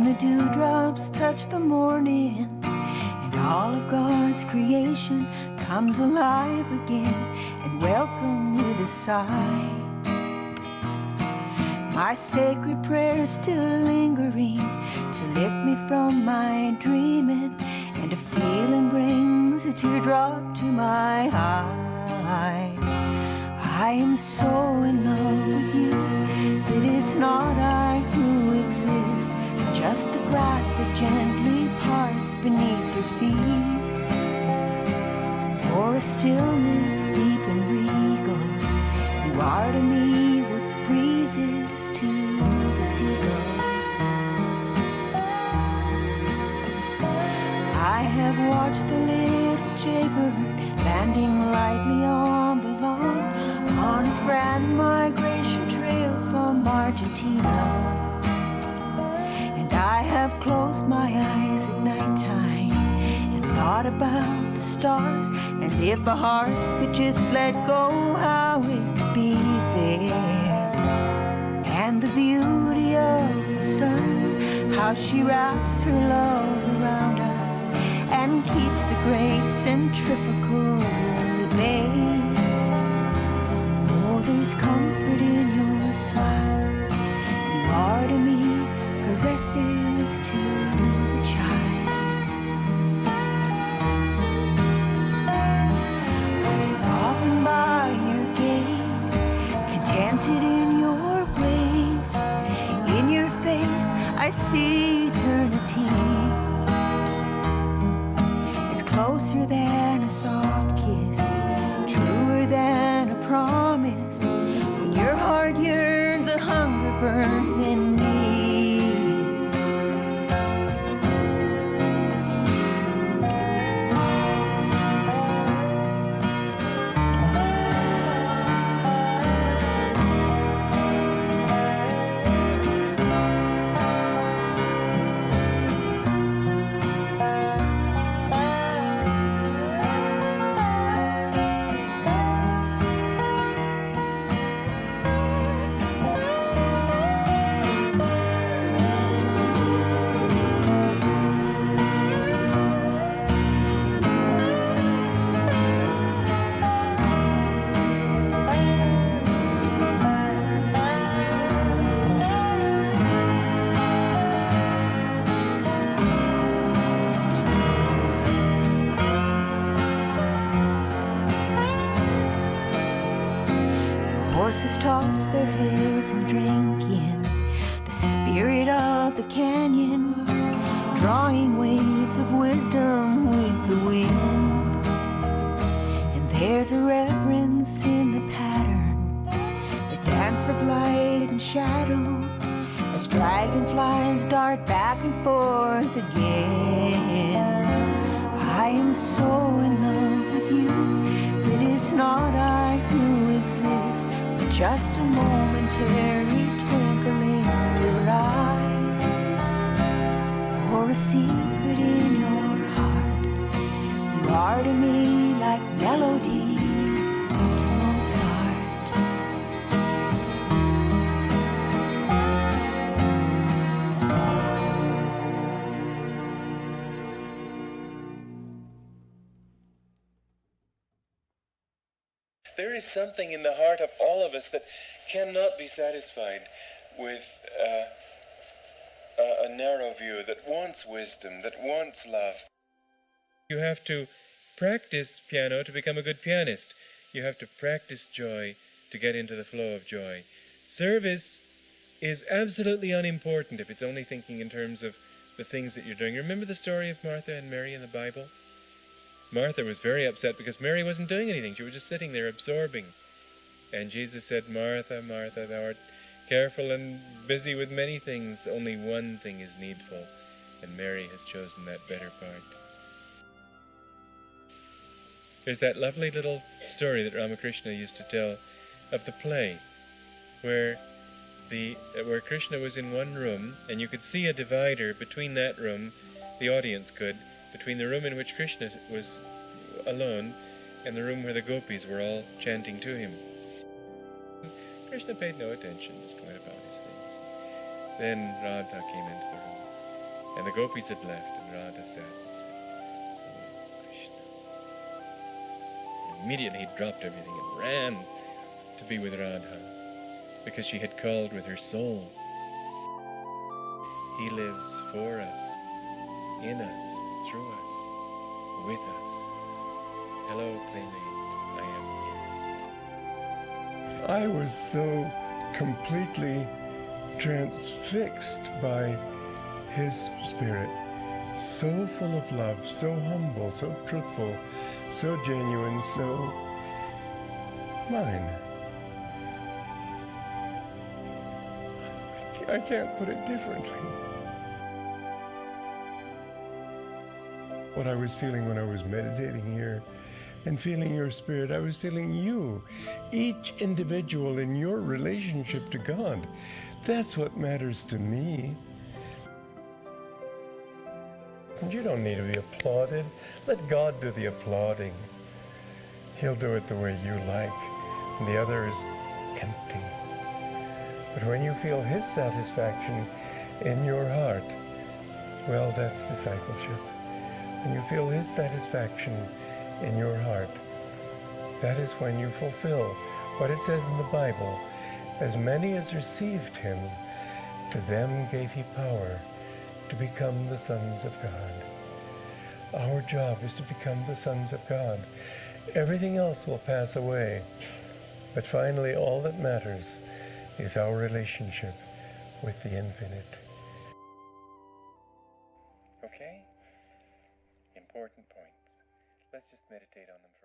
When the dewdrops touch the morning and all of God's creation comes alive again and welcome with a sigh. My sacred prayer still lingering to lift me from my dreaming, and a feeling brings a teardrop to my eye. I am so in love with you that it's not I who exist, but just the grass that gently parts beneath your feet, or a stillness deep and regal. You are to me what breezes to the seagull. I have watched the little jaybird landing lightly on the lawn on its grand migration trail from Argentina. And I have closed my eyes at nighttime and thought about the stars, and if a heart could just let go, how it could be there. And the beauty of the sun, how she wraps her love around us and keeps the great centrifugal at bay. Oh, there's comfort in your smile. You are to me caresses to the child. I'm softened by your gaze, contented in your ways. In your face I see eternity. Closer than a soft kiss, truer than a promise. When your heart yearns, a hunger burns in me. Horses toss their heads and drink in the spirit of the canyon, drawing waves of wisdom with the wind. And there's a reverence in the pattern, the dance of light and shadow, as dragonflies dart back and forth again. I am so in love with you that it's not I who exist, but just a momentary twinkle in your eye, or a secret in your heart. You are to me like melody to Mozart. There is something in the heart of all of us that cannot be satisfied with a narrow view, that wants wisdom, that wants love. You have to practice piano to become a good pianist. You have to practice joy to get into the flow of joy. Service is absolutely unimportant if it's only thinking in terms of the things that you're doing. Remember the story of Martha and Mary in the Bible? Martha was very upset because Mary wasn't doing anything. She was just sitting there absorbing. And Jesus said, Martha, Martha, thou art careful and busy with many things. Only one thing is needful. And Mary has chosen that better part. There's that lovely little story that Ramakrishna used to tell of the play where Krishna was in one room, and you could see a divider between that room, the audience could, between the room in which Krishna was alone and the room where the gopis were all chanting to him. Krishna paid no attention, just went about his things. Then Radha came into the room. And the gopis had left, and Radha sat and said, "Oh, Krishna." And immediately he dropped everything and ran to be with Radha, because she had called with her soul. He lives for us, in us, through us, with us. Hello, Playmate, I am here. I was so completely transfixed by his spirit, so full of love, so humble, so truthful, so genuine, so mine. I can't put it differently. What I was feeling when I was meditating here and feeling your spirit, I was feeling you, each individual in your relationship to God. That's what matters to me. And you don't need to be applauded. Let God do the applauding. He'll do it the way you like, and the other is empty. But when you feel his satisfaction in your heart, well, that's discipleship. When you feel his satisfaction in your heart, that is when you fulfill what it says in the Bible. As many as received him, to them gave he power to become the sons of God. Our job is to become the sons of God. Everything else will pass away, but finally all that matters is our relationship with the infinite. Okay? Important points. Let's just meditate on them for